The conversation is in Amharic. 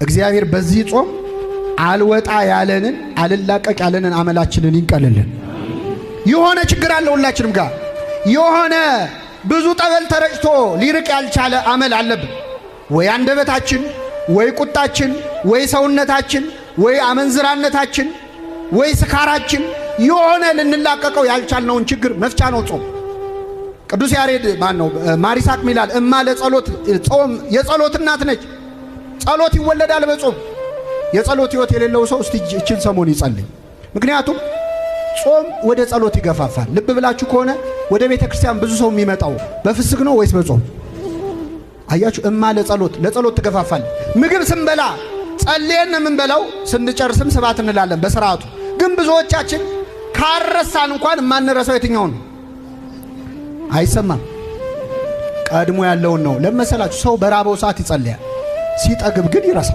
እግዚአብሔር በዚህ ጾም አልወጣ ያለንን አልላቀቅ ያለንን አመላችንን ይንቀልልን። የሆነ ችግር አለ ሁላችንም ጋር የሆነ ብዙ ጠበል ተረጭቶ ሊርቅ ያልቻለ አመል አለብን። ወይ አንደበታችን፣ ወይ ቁጣችን፣ ወይ ሰውነታችን፣ ወይ አመንዝራነታችን፣ ወይ ስካራችን የሆነ ልንላቀቀው ያልቻልነውን ችግር መፍቻ ነው ጾም። ቅዱስ ያሬድ ማሪሳቅ ሚላል እማ ለጸሎት ጾም የጸሎት እናት ነች። ጸሎት ይወለዳል በጾም። የጸሎት ሕይወት የሌለው ሰው እስቲ እችን ሰሞን ይጸልይ። ምክንያቱም ጾም ወደ ጸሎት ይገፋፋል። ልብ ብላችሁ ከሆነ ወደ ቤተ ክርስቲያን ብዙ ሰው የሚመጣው በፍስክ ነው ወይስ በጾም? አያችሁ፣ እማ ለጸሎት ትገፋፋል። ምግብ ስንበላ ጸልየን የምንበላው ስንጨርስም ስብሐት እንላለን በስርዓቱ። ግን ብዙዎቻችን ካረሳን እንኳን የማንረሳው የትኛውን ነው? አይሰማም። ቀድሞ ያለውን ነው። ለመሰላችሁ ሰው በራበው ሰዓት ይጸልያል፣ ሲጠግብ ግን ይረሳል።